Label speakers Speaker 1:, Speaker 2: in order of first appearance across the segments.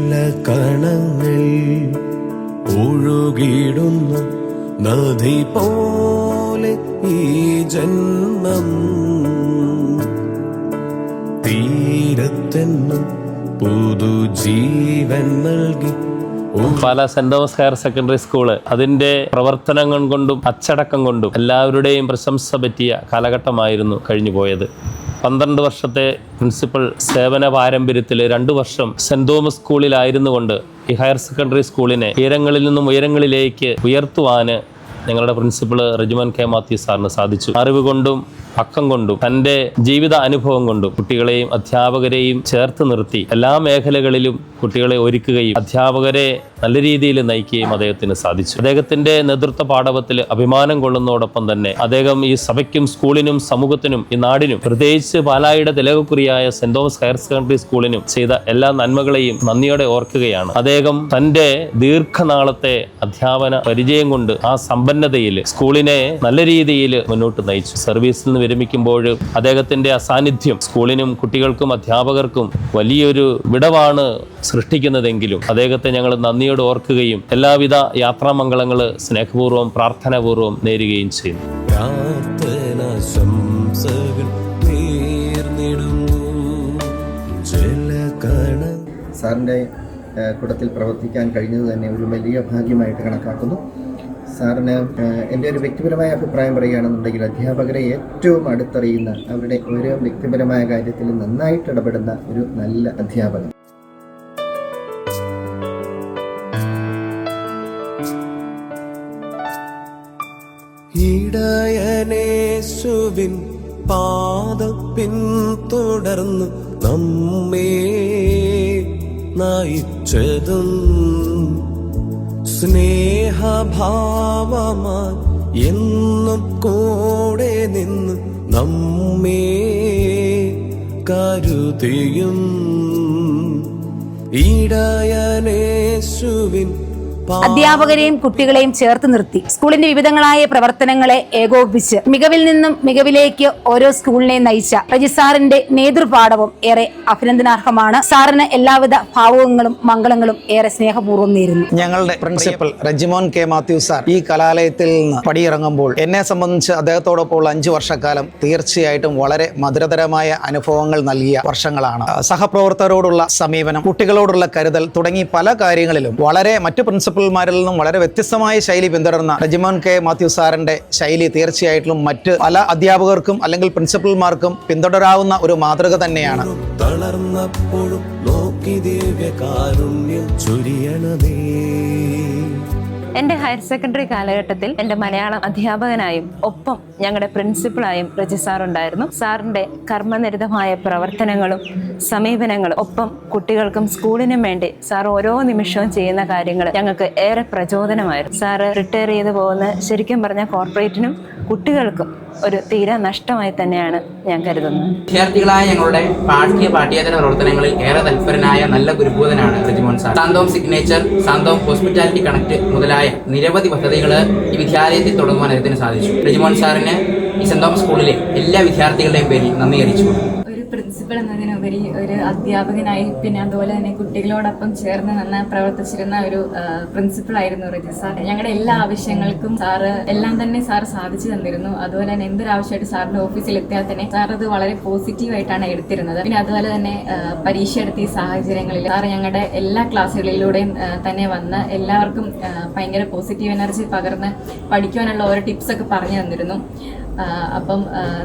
Speaker 1: ജലകണങ്ങൾ ഒഴുകിടുന്ന നദി പോലെ ഈ ജന്മം തീരത്തെന്നും പുതുജീവൻ നൽകി.
Speaker 2: Pala saint Thomas higher secondary school അതിൻ്റെ പ്രവർത്തനങ്ങൾ കൊണ്ടും അച്ചടക്കം കൊണ്ടും എല്ലാവരുടെയും പ്രശംസ പറ്റിയ കാലഘട്ടമായിരുന്നു കഴിഞ്ഞു പോയത്. 12 വർഷത്തെ പ്രിൻസിപ്പൽ സേവന പാരമ്പര്യത്തിൽ 2 വർഷം സെന്റ് തോമസ് സ്കൂളിലായിരുന്നു കൊണ്ട് ഈ ഹയർ സെക്കൻഡറി സ്കൂളിനെ ഉയരങ്ങളിൽ നിന്നും ഉയരങ്ങളിലേക്ക് ഉയർത്തുവാന് ഞങ്ങളുടെ പ്രിൻസിപ്പൽ റെജിമോൻ കെ മാത്യു സാറിന് സാധിച്ചു. അറിവ് കൊണ്ടും പക്കം കൊണ്ടും തൻ്റെ ജീവിത അനുഭവം കൊണ്ടും കുട്ടികളെയും അധ്യാപകരെയും ചേർത്ത് നിർത്തി എല്ലാ മേഖലകളിലും കുട്ടികളെ ഒരുക്കുകയും അധ്യാപകരെ നല്ല രീതിയിൽ നയിക്കുകയും അദ്ദേഹത്തിന് സാധിച്ചു. അദ്ദേഹത്തിൻ്റെ നേതൃത്വ പാടവത്തിൽ അഭിമാനം കൊള്ളുന്നതോടൊപ്പം തന്നെ അദ്ദേഹം ഈ സഭയ്ക്കും സ്കൂളിനും സമൂഹത്തിനും ഈ നാടിനും പ്രത്യേകിച്ച് പാലായുടെ തിലകക്കുറിയായ സെന്റ് തോമസ് ഹയർ സെക്കൻഡറി സ്കൂളിനും ചെയ്ത എല്ലാ നന്മകളെയും നന്ദിയോടെ ഓർക്കുകയാണ്. അദ്ദേഹം തൻ്റെ ദീർഘനാളത്തെ അധ്യാപന പരിചയം കൊണ്ട് ആ സമ്പന്നതയിൽ സ്കൂളിനെ നല്ല രീതിയിൽ മുന്നോട്ട് നയിച്ചു. സർവീസിൽ നിന്ന് വിരമിക്കുമ്പോൾ അദ്ദേഹത്തിൻ്റെ അസാന്നിധ്യം സ്കൂളിനും കുട്ടികൾക്കും അധ്യാപകർക്കും വലിയൊരു വിടവാണ് സൃഷ്ടിക്കുന്നതെങ്കിലും അദ്ദേഹത്തെ ഞങ്ങൾ നന്ദിയോട് ഓർക്കുകയും എല്ലാവിധ യാത്രാമംഗളങ്ങൾ സ്നേഹപൂർവ്വം പ്രാർത്ഥനാപൂർവ്വം നേരുകയും ചെയ്യുന്നു.
Speaker 3: സാറിൻ്റെ കൂട്ടത്തിൽ പ്രവർത്തിക്കാൻ കഴിഞ്ഞത് തന്നെ ഒരു വലിയ ഭാഗ്യമായിട്ട് കണക്കാക്കുന്നു. സാറിന് എൻ്റെ ഒരു വ്യക്തിപരമായ അഭിപ്രായം പറയുകയാണെന്നുണ്ടെങ്കിൽ അധ്യാപകരെ ഏറ്റവും അടുത്തറിയുന്ന അവരുടെ ഓരോ വ്യക്തിപരമായ കാര്യത്തിൽ നന്നായിട്ട് ഇടപെടുന്ന ഒരു നല്ല അധ്യാപകൻ.
Speaker 1: ഇടയനേശുവിൻ പാദം പിന്തുടർന്ന് നമ്മെ നയിച്ചതും സ്നേഹഭാവമായി എന്നും കൂടെ നിന്ന് നമ്മെ കരുതിയും ഇടയനേശുവിൻ
Speaker 4: അധ്യാപകരെയും കുട്ടികളെയും ചേർത്ത് നിർത്തി സ്കൂളിന്റെ വിവിധങ്ങളായ പ്രവർത്തനങ്ങളെ ഏകോപിപ്പിച്ച് മികവിൽ നിന്നും മികവിലേക്ക് ഓരോ സ്കൂളിനെ നയിച്ച റജി സാറിന്റെ നേതൃപാഠവും ഏറെ അഭിനന്ദനാർഹമാണ്. സാറിന് എല്ലാവിധ ഭാവുകങ്ങളും മംഗളങ്ങളും ഏറെ സ്നേഹപൂർവ്വം നേരുന്നു.
Speaker 5: ഞങ്ങളുടെ principal Rejimon K Mathew sir ഈ കലാലയത്തിൽ നിന്ന് പടിയിറങ്ങുമ്പോൾ എന്നെ സംബന്ധിച്ച് അദ്ദേഹത്തോടൊപ്പമുള്ള 5 വർഷക്കാലം തീർച്ചയായിട്ടും വളരെ മധുരതരമായ അനുഭവങ്ങൾ നൽകിയ വർഷങ്ങളാണ്. സഹപ്രവർത്തകരോടുള്ള സമീപനം, കുട്ടികളോടുള്ള കരുതൽ തുടങ്ങി പല കാര്യങ്ങളിലും വളരെ മറ്റു പ്രിൻസിപ്പൽമാരിൽ നിന്നും വളരെ വ്യത്യസ്തമായ ശൈലി പിന്തുടർന്ന റെജിമോൻ കെ മാത്യു സാറിന്റെ ശൈലി തീർച്ചയായിട്ടും മറ്റ് പല അധ്യാപകർക്കും അല്ലെങ്കിൽ പ്രിൻസിപ്പൽമാർക്കും പിന്തുടരാവുന്ന ഒരു മാതൃക തന്നെയാണ്.
Speaker 1: തളർന്നപ്പോഴും നോക്കി ദിവ്യകാരുണ്യം ചൊരിയണമേ.
Speaker 6: എൻ്റെ ഹയർ സെക്കൻഡറി കാലഘട്ടത്തിൽ എൻ്റെ മലയാളം അധ്യാപകനായും ഒപ്പം ഞങ്ങളുടെ പ്രിൻസിപ്പളായും റജി സാർ ഉണ്ടായിരുന്നു. സാറിൻ്റെ കർമ്മനിരതമായ പ്രവർത്തനങ്ങളും സമീപനങ്ങളും ഒപ്പം കുട്ടികൾക്കും സ്കൂളിനും വേണ്ടി സാർ ഓരോ നിമിഷവും ചെയ്യുന്ന കാര്യങ്ങൾ ഞങ്ങൾക്ക് ഏറെ പ്രചോദനമായിരുന്നു. സാറ് റിട്ടയർ ചെയ്ത് പോകുന്ന ശരിക്കും പറഞ്ഞ കോർപ്പറേറ്റിനും കുട്ടികൾക്കും ഒരു തീരാ നഷ്ടമായി തന്നെയാണ് ഞാൻ കരുതുന്നത്.
Speaker 7: വിദ്യാർത്ഥികളായ ഞങ്ങളുടെ പാഠ്യേതര പ്രവർത്തനങ്ങളിൽ ഏറെ തൽപരനായ നല്ല ഗുരുഭൂതനാണ് Rejimon sir. Santhom signature, Santhom hospitality connect മുതലായ നിരവധി പദ്ധതികൾ ഈ വിദ്യാലയത്തിൽ തുടങ്ങുവാൻ അദ്ദേഹത്തിന് സാധിച്ചു. റെജിമോൻ സാറിന് ഈ സെന്റ് തോമസ് സ്കൂളിലെ എല്ലാ വിദ്യാർത്ഥികളുടെയും പേരിൽ നന്ദി അറിയിച്ചു.
Speaker 8: പ്രിൻസിപ്പൽ എന്നതിനുപരി ഒരു അധ്യാപകനായി പിന്നെ അതുപോലെ തന്നെ കുട്ടികളോടൊപ്പം ചേർന്ന് നിന്ന് പ്രവർത്തിച്ചിരുന്ന ഒരു പ്രിൻസിപ്പളായിരുന്നു റജി സാർ. ഞങ്ങളുടെ എല്ലാ ആവശ്യങ്ങൾക്കും സാറ് എല്ലാം തന്നെ സാർ സാധിച്ചു തന്നിരുന്നു. അതുപോലെ തന്നെ എന്തൊരാവശ്യമായിട്ട് സാറിന്റെ ഓഫീസിൽ എത്തിയാൽ തന്നെ സാർ അത് വളരെ പോസിറ്റീവായിട്ടാണ് എടുത്തിരുന്നത്. പിന്നെ അതുപോലെ തന്നെ പരീക്ഷ എടുത്ത ഈ സാഹചര്യങ്ങളിൽ സാർ ഞങ്ങളുടെ എല്ലാ ക്ലാസ്സുകളിലൂടെയും തന്നെ വന്ന് എല്ലാവർക്കും ഭയങ്കര പോസിറ്റീവ് എനർജി പകർന്ന് പഠിക്കുവാനുള്ള ഓരോ ടിപ്സൊക്കെ പറഞ്ഞു തന്നിരുന്നു. അപ്പം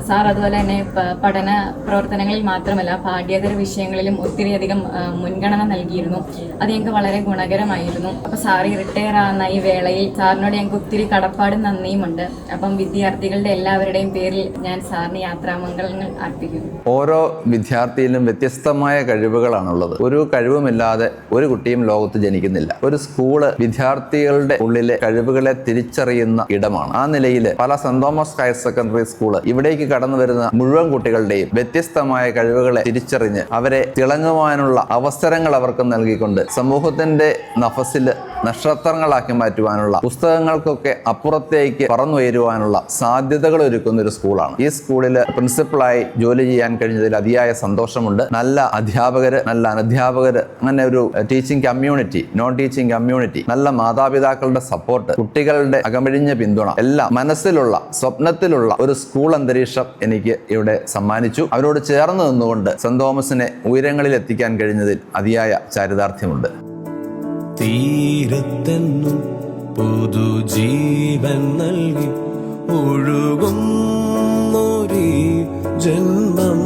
Speaker 8: സാർ അതുപോലെ തന്നെ പഠന പ്രവർത്തനങ്ങളിൽ മാത്രമല്ല പാഠ്യേതര വിഷയങ്ങളിലും ഒത്തിരിയധികം മുൻഗണന നൽകിയിരുന്നു. അത് ഞങ്ങൾക്ക് വളരെ ഗുണകരമായിരുന്നു. അപ്പം സാർ റിട്ടയർ ആവുന്ന ഈ വേളയിൽ സാറിനോട് ഞങ്ങൾക്ക് ഒത്തിരി കടപ്പാടും നന്ദിയുമുണ്ട്. അപ്പം വിദ്യാർത്ഥികളുടെ എല്ലാവരുടെയും പേരിൽ ഞാൻ സാറിന് യാത്രാമംഗളങ്ങൾ അർപ്പിക്കുന്നു.
Speaker 9: ഓരോ വിദ്യാർത്ഥിയിലും വ്യത്യസ്തമായ കഴിവുകളാണുള്ളത്. ഒരു കഴിവുമില്ലാതെ ഒരു കുട്ടിയും ലോകത്ത് ജനിക്കുന്നില്ല. ഒരു സ്കൂള് വിദ്യാർത്ഥികളുടെ ഉള്ളിലെ കഴിവുകളെ തിരിച്ചറിയുന്ന ഇടമാണ്. ആ നിലയിൽ പല saint Thomas higher secondary school ഇവിടേക്ക് കടന്നു വരുന്ന മുഴുവൻ കുട്ടികളുടെയും വ്യത്യസ്തമായ കഴിവുകളെ തിരിച്ചറിഞ്ഞ് അവരെ തിളങ്ങുവാനുള്ള അവസരങ്ങൾ അവർക്ക് നൽകിക്കൊണ്ട് സമൂഹത്തിന്റെ നഫസിൽ നക്ഷത്രങ്ങളാക്കി മാറ്റുവാനുള്ള, പുസ്തകങ്ങൾക്കൊക്കെ അപ്പുറത്തേക്ക് പറന്നുയരുവാനുള്ള സാധ്യതകൾ ഒരുക്കുന്ന ഒരു സ്കൂളാണ്. ഈ സ്കൂളിൽ പ്രിൻസിപ്പളായി ജോലി ചെയ്യാൻ കഴിഞ്ഞതിൽ അതിയായ സന്തോഷമുണ്ട്. നല്ല അധ്യാപകര്, നല്ല അനധ്യാപകര്, അങ്ങനെ ഒരു teaching community, non teaching community, നല്ല മാതാപിതാക്കളുടെ സപ്പോർട്ട്, കുട്ടികളുടെ അകമഴിഞ്ഞ പിന്തുണ എല്ലാം മനസ്സിലുള്ള, സ്വപ്നത്തിലുള്ള ഒരു സ്കൂൾ അന്തരീക്ഷം എനിക്ക് ഇവിടെ സമ്മാനിച്ചു. അവരോട് ചേർന്ന് നിന്നുകൊണ്ട് സെന്റ് തോമസിനെ ഉയരങ്ങളിൽ എത്തിക്കാൻ കഴിഞ്ഞതിൽ അതിയായ ചാരിതാർത്ഥ്യമുണ്ട്.
Speaker 1: തീരത്തെന്നും പുതുജീവൻ നൽകി ഒഴുകുന്നൊരീ ജന്മം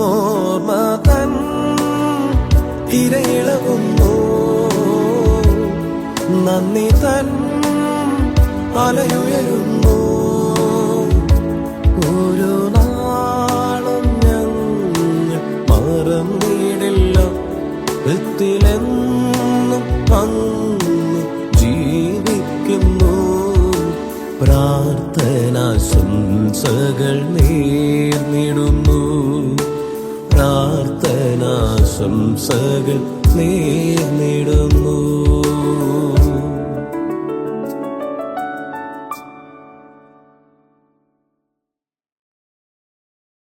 Speaker 1: ഓർമ്മ തൻ തിരയിളകുന്നു, നന്ദി തൻ അലയുയരുന്നു. ഒരു നാളും ഞങ്ങൾ മറന്നിടില്ല, ത്തിലെന്നും അങ്ങ് ജീവിക്കുന്നു. പ്രാർത്ഥനാശംസകൾ നേർന്നിടുന്നു, പ്രാർത്ഥനാശംസകൾ നേർന്നിടുന്നു.